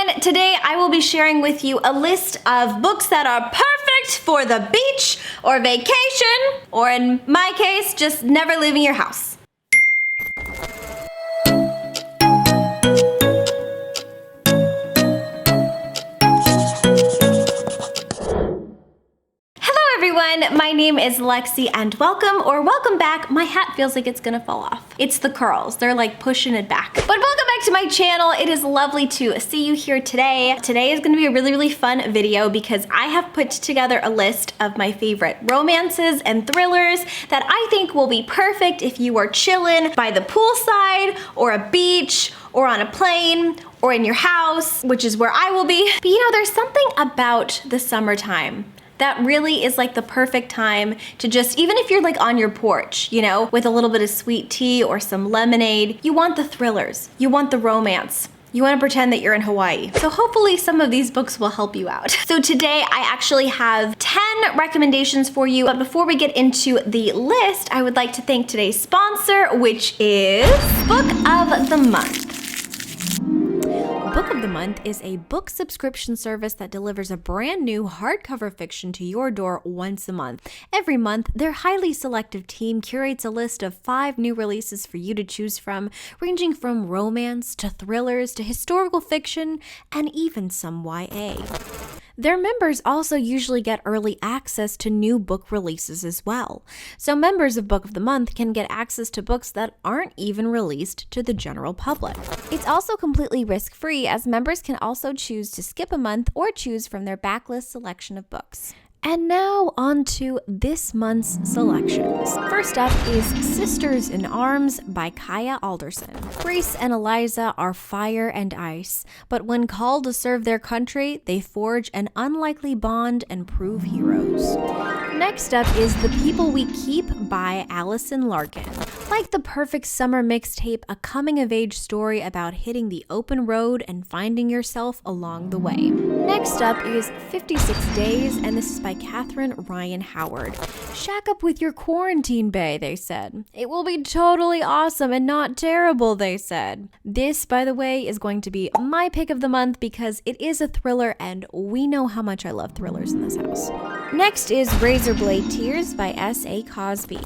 everyone, today I will be sharing with you a list of books that are perfect for the beach or vacation, or in my case, just never leaving your house. Everyone, my name is Lexi and welcome back. My hat feels like it's gonna fall off. It's the curls, they're like pushing it back. But welcome back to my channel. It is lovely to see you here today. Today is gonna be a really fun video because I have put together a list of my favorite romances and thrillers that I think will be perfect if you are chilling by the poolside or a beach or on a plane or in your house, which is where I will be. But you know, there's something about the summertime that really is like the perfect time to just, even if you're like on your porch, you know, with a little bit of sweet tea or some lemonade, you want the thrillers, you want the romance. You want to pretend that you're in Hawaii. So hopefully some of these books will help you out. So today I actually have 10 recommendations for you. But before we get into the list, I would like to thank today's sponsor, which is Book of the Month. Book of the Month is a book subscription service that delivers a brand new hardcover fiction to your door once a month. Every month, their highly selective team curates a list of 5 new releases for you to choose from, ranging from romance to thrillers to historical fiction and even some YA. Their members also usually get early access to new book releases as well. So members of Book of the Month can get access to books that aren't even released to the general public. It's also completely risk-free, as members can also choose to skip a month or choose from their backlist selection of books. And now on to this month's selections. First up is Sisters in Arms by Kaya Alderson. Grace and Eliza are fire and ice, but when called to serve their country, they forge an unlikely bond and prove heroes. Next up is The People We Keep by Allison Larkin. Like the perfect summer mixtape, a coming-of-age story about hitting the open road and finding yourself along the way. Next up is 56 Days, and this is by Catherine Ryan Howard. Shack up with your quarantine bae, they said. It will be totally awesome and not terrible, they said. This, by the way, is going to be my pick of the month because it is a thriller and we know how much I love thrillers in this house. Next is Razorblade Tears by S.A. Cosby.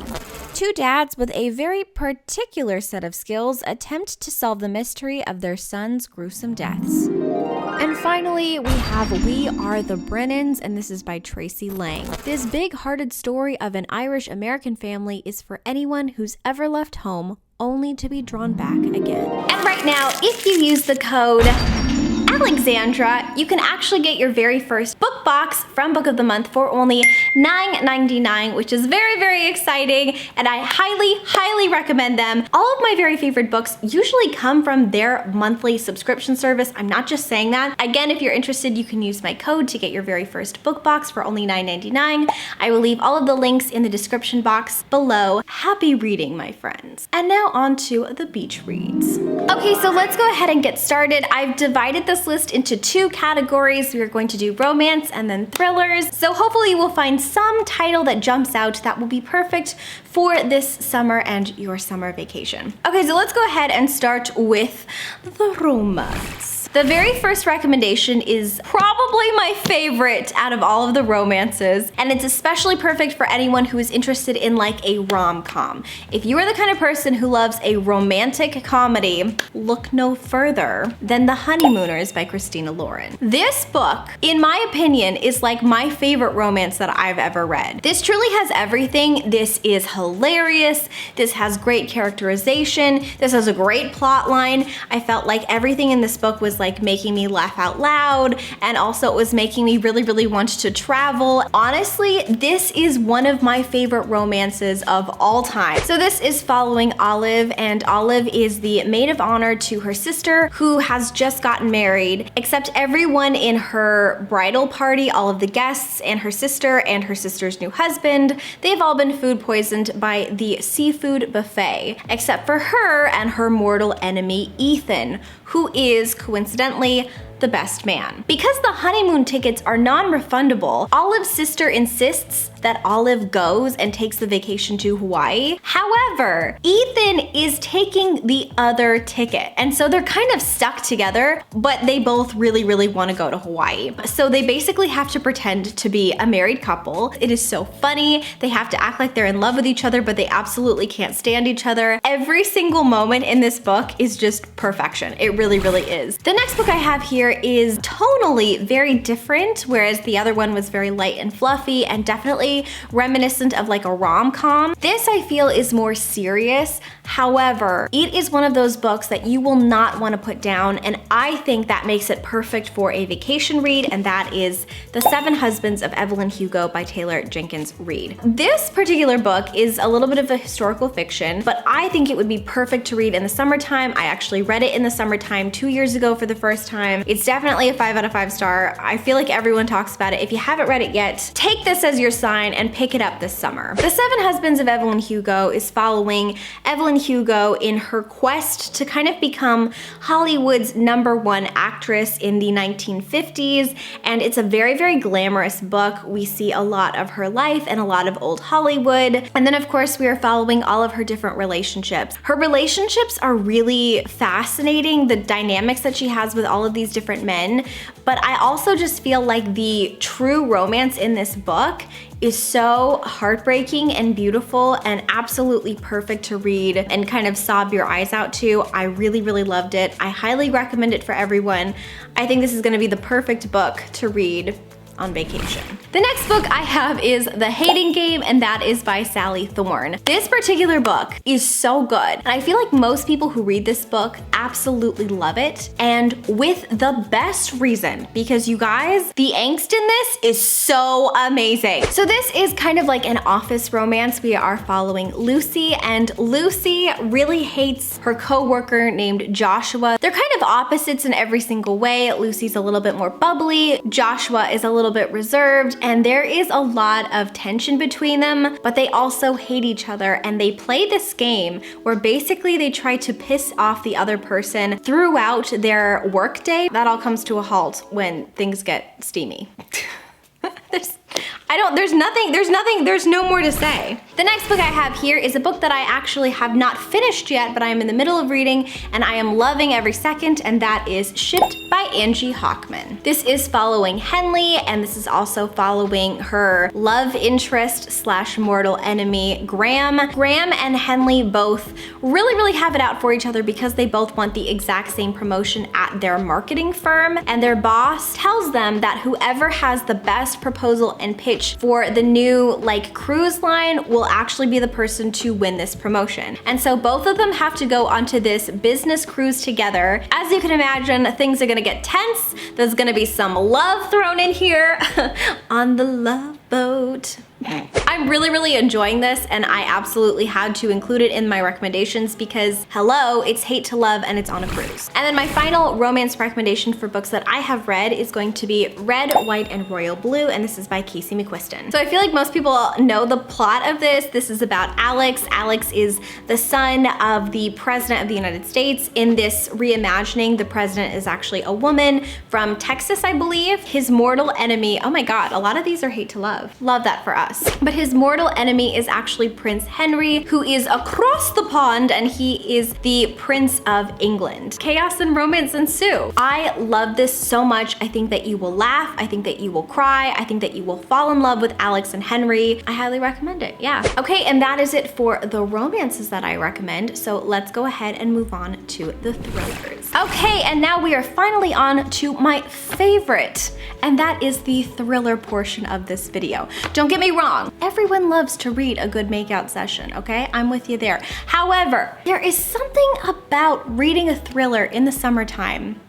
2 dads with a very particular set of skills attempt to solve the mystery of their son's gruesome deaths. And finally, we have We Are the Brennans, and this is by Tracy Lang. This big-hearted story of an Irish-American family is for anyone who's ever left home only to be drawn back again. And right now, if you use the code Alexandra, you can actually get your very first book box from Book of the Month for only $9.99, which is very exciting, and I highly recommend them. All of my very favorite books usually come from their monthly subscription service. I'm not just saying that. Again, if you're interested, you can use my code to get your very first book box for only $9.99. I will leave all of the links in the description box below. Happy reading, my friends. And now on to the beach reads. Okay, so let's go ahead and get started. I've divided this list into 2 categories. We are going to do romance and then thrillers. So hopefully we'll find some title that jumps out that will be perfect for this summer and your summer vacation. Okay, so let's go ahead and start with the romance. The very first recommendation is probably my favorite out of all of the romances, and it's especially perfect for anyone who is interested in like a rom-com. If you are the kind of person who loves a romantic comedy, look no further than The Honeymooners by Christina Lauren. This book, in my opinion, is like my favorite romance that I've ever read. This truly has everything. This is hilarious. This has great characterization. This has a great plot line. I felt like everything in this book was like making me laugh out loud, and also it was making me really want to travel. Honestly, this is one of my favorite romances of all time. So this is following Olive, and Olive is the maid of honor to her sister who has just gotten married, except everyone in her bridal party, all of the guests and her sister's new husband, they've all been food poisoned by the seafood buffet, except for her and her mortal enemy, Ethan, who is coincidentally the best man. Because the honeymoon tickets are non-refundable, Olive's sister insists that Olive goes and takes the vacation to Hawaii. However, Ethan is taking the other ticket. And so they're kind of stuck together, but they both really, really want to go to Hawaii. So they basically have to pretend to be a married couple. It is so funny. They have to act like they're in love with each other, but they absolutely can't stand each other. Every single moment in this book is just perfection. It really, really is. The next book I have here is tonally very different, whereas the other one was very light and fluffy and definitely reminiscent of like a rom-com. This I feel is more serious. However, it is one of those books that you will not want to put down, and I think that makes it perfect for a vacation read, and that is The 7 Husbands of Evelyn Hugo by Taylor Jenkins Reid. This particular book is a little bit of a historical fiction, but I think it would be perfect to read in the summertime. I actually read it in the summertime 2 years ago for the first time. It's definitely a 5 out of 5 star. I feel like everyone talks about it. If you haven't read it yet, take this as your sign and pick it up this summer. The 7 Husbands of Evelyn Hugo is following Evelyn Hugo in her quest to kind of become Hollywood's #1 actress in the 1950s, and it's a very, very glamorous book. We see a lot of her life and a lot of old Hollywood, and then of course we are following all of her different relationships. Her relationships are really fascinating, the dynamics that she has with all of these different men, but I also just feel like the true romance in this book is so heartbreaking and beautiful and absolutely perfect to read and kind of sob your eyes out to. I really, really loved it. I highly recommend it for everyone. I think this is gonna be the perfect book to read on vacation. The next book I have is The Hating Game, and that is by Salley Throne. This particular book is so good, and I feel like most people who read this book absolutely love it, and with the best reason, because you guys, the angst in this is so amazing. So this is kind of like an office romance. We are following Lucy, and Lucy really hates her co-worker named Joshua. They're kind of opposites in every single way. Lucy's a little bit more bubbly, Joshua is a little bit reserved, and there is a lot of tension between them, but they also hate each other, and they play this game where basically they try to piss off the other person throughout their workday. That all comes to a halt when things get steamy. There's no more to say. The next book I have here is a book that I actually have not finished yet, but I am in the middle of reading and I am loving every second, and that is Shipped by Angie Hockman. This is following Henley, and this is also following her love interest slash mortal enemy, Graham. Graham and Henley both really, really have it out for each other because they both want the exact same promotion at their marketing firm, and their boss tells them that whoever has the best proposal and pitch for the new like cruise line will actually be the person to win this promotion. And so both of them have to go onto this business cruise together. As you can imagine, things are gonna get tense. There's gonna be some love thrown in here on the love boat. I'm really, really enjoying this, and I absolutely had to include it in my recommendations because hello, it's hate to love and it's on a cruise. And then my final romance recommendation for books that I have read is going to be Red, White, and Royal Blue, and this is by Cassie McQuiston. So I feel like most people know the plot of this. This is about Alex. Alex is the son of the President of the United States. In this reimagining, the president is actually a woman from Texas, I believe. His mortal enemy, oh my God, a lot of these are hate to love. Love that for us. But his mortal enemy is actually Prince Henry, who is across the pond, and he is the Prince of England. Chaos and romance ensue. I love this so much. I think that you will laugh. I think that you will cry. I think that you will fall in love with Alex and Henry. I highly recommend it, yeah. Okay, and that is it for the romances that I recommend. So let's go ahead and move on to the thrillers. Okay, and now we are finally on to my favorite, and that is the thriller portion of this video. Don't get me wrong, everyone loves to read a good makeout session, okay? I'm with you there. However, there is something about reading a thriller in the summertime.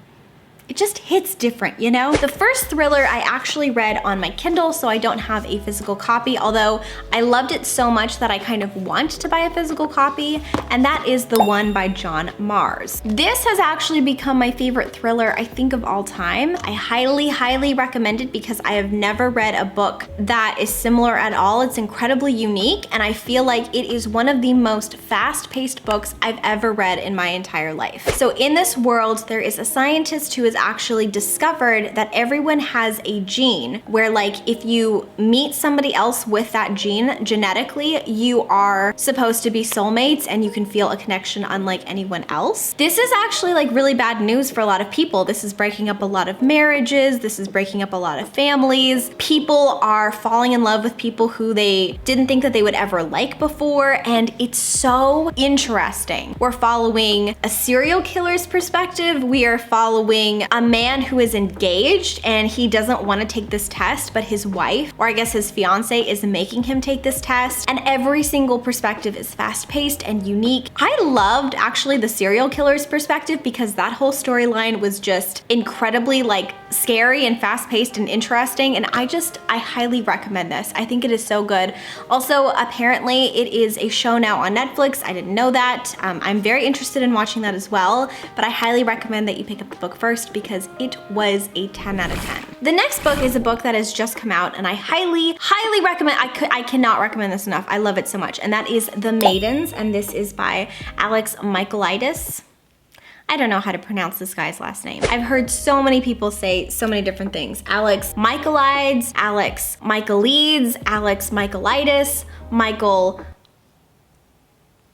It just hits different, you know? The first thriller I actually read on my Kindle, so I don't have a physical copy, although I loved it so much that I kind of want to buy a physical copy, and that is The One by John Mars. This has actually become my favorite thriller, I think, of all time. I highly, highly recommend it because I have never read a book that is similar at all. It's incredibly unique, and I feel like it is one of the most fast-paced books I've ever read in my entire life. So in this world, there is a scientist who is actually discovered that everyone has a gene where, like, if you meet somebody else with that gene genetically, you are supposed to be soulmates and you can feel a connection unlike anyone else. This is actually like really bad news for a lot of people. This is breaking up a lot of marriages. This is breaking up a lot of families. People are falling in love with people who they didn't think that they would ever like before, and it's so interesting. We're following a serial killer's perspective. We are following a man who is engaged and he doesn't want to take this test, but his wife, or I guess his fiance, is making him take this test, and every single perspective is fast-paced and unique. I loved actually the serial killer's perspective because that whole storyline was just incredibly like scary and fast-paced and interesting, and I highly recommend this. I think it is so good. Also, apparently it is a show now on Netflix. I didn't know that. I'm very interested in watching that as well, but I highly recommend that you pick up the book first because it was a 10 out of 10. The next book is a book that has just come out and I highly recommend. I cannot recommend this enough. I love it so much, and that is The Maidens, and this is by Alex Michaelides. I don't know how to pronounce this guy's last name. I've heard so many people say so many different things. Alex Michaelides, Alex Michaelides, Alex Michaelides, Michael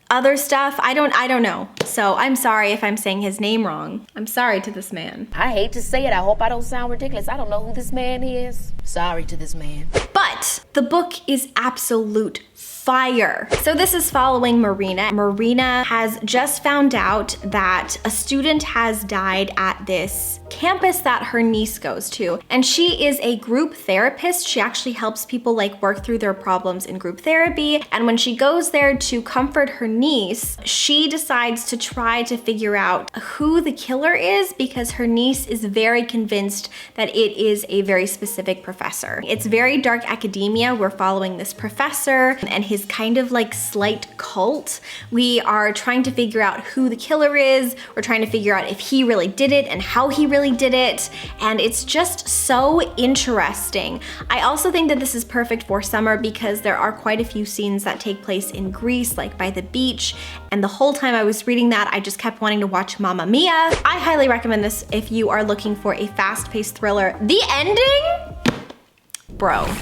other stuff. I don't know. So I'm sorry if I'm saying his name wrong. I'm sorry to this man. I hate to say it. I hope I don't sound ridiculous. I don't know who this man is. Sorry to this man. But the book is absolute fire. So this is following Marina. Marina has just found out that a student has died at this campus that her niece goes to, and she is a group therapist. She actually helps people like work through their problems in group therapy, and when she goes there to comfort her niece, she decides to try to figure out who the killer is because her niece is very convinced that it is a very specific professor. It's very dark academia. We're following this professor and his kind of like slight cult. We are trying to figure out who the killer is. We're trying to figure out if he really did it and how he really did it, and it's just so interesting. I also think that this is perfect for summer because there are quite a few scenes that take place in Greece, like by the beach, and the whole time I was reading that, I just kept wanting to watch Mamma Mia. I highly recommend this if you are looking for a fast-paced thriller. The ending? Bro.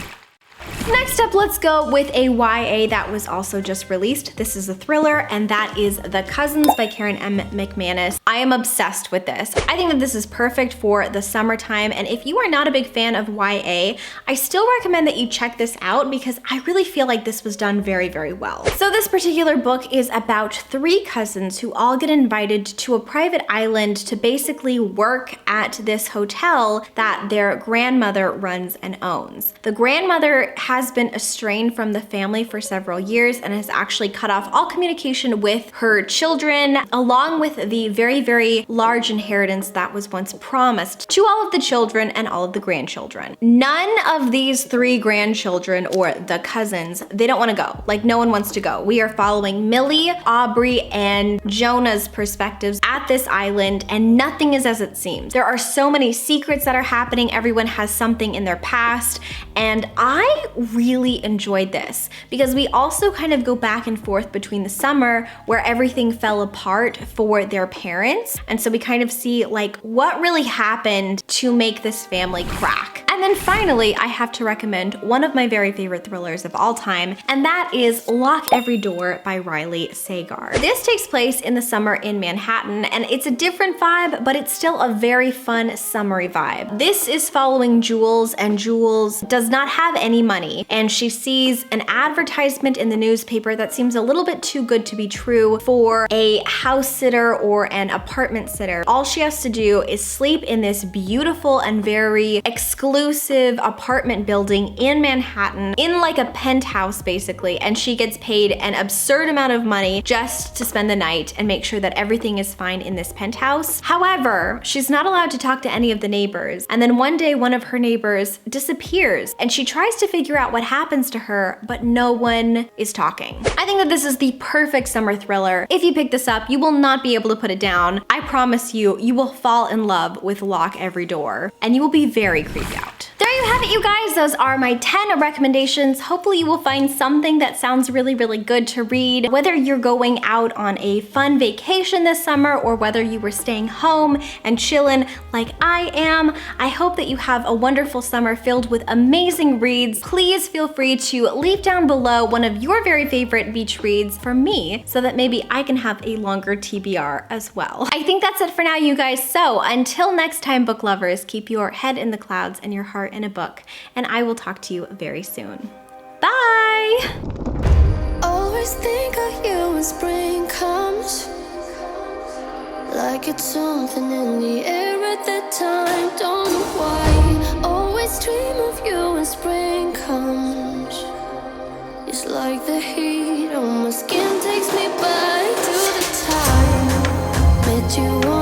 Next up, let's go with a YA that was also just released. This is a thriller, and that is The Cousins by Karen M McMannis. I am obsessed with this. I think that this is perfect for the summertime, and if you are not a big fan of YA, I still recommend that you check this out because I really feel like this was done very, very well. So this particular book is about 3 cousins who all get invited to a private island to basically work at this hotel that their grandmother runs and owns. The grandmother has been estranged from the family for several years and has actually cut off all communication with her children, along with the very, very large inheritance that was once promised to all of the children and all of the grandchildren. None of these 3 grandchildren, or the cousins, they don't want to go. Like, no one wants to go. We are following Millie, Aubrey, and Jonah's perspectives at this island, and nothing is as it seems. There are so many secrets that are happening. Everyone has something in their past, and I really enjoyed this because we also kind of go back and forth between the summer where everything fell apart for their parents, and so we kind of see like what really happened to make this family crack. And then finally, I have to recommend one of my very favorite thrillers of all time, and that is Lock Every Door by Riley Sagar. This takes place in the summer in Manhattan, and it's a different vibe, but it's still a very fun summery vibe. This is following Jules, and Jules does not have any money, and she sees an advertisement in the newspaper that seems a little bit too good to be true for a house sitter or an apartment sitter. All she has to do is sleep in this beautiful and very exclusive apartment building in Manhattan, in like a penthouse basically, and she gets paid an absurd amount of money just to spend the night and make sure that everything is fine in this penthouse. However, she's not allowed to talk to any of the neighbors, and then one day one of her neighbors disappears, and she tries to figure out what happens to her, but no one is talking. I think that this is the perfect summer thriller. If you pick this up, you will not be able to put it down. I promise you, you will fall in love with Lock Every Door, and you will be very creeped out. There you you have it, you guys. Those are my 10 recommendations. Hopefully you will find something that sounds really, really good to read. Whether you're going out on a fun vacation this summer or whether you were staying home and chilling like I am, I hope that you have a wonderful summer filled with amazing reads. Please feel free to leave down below one of your very favorite beach reads for me so that maybe I can have a longer TBR as well. I think that's it for now, you guys. So until next time, book lovers, keep your head in the clouds and your heart in a book, and I will talk to you very soon. Bye! Always think of you when spring comes, like it's something in the air at that time. Don't know why. Always dream of you when spring comes. It's like the heat on my skin takes me back to the time met you.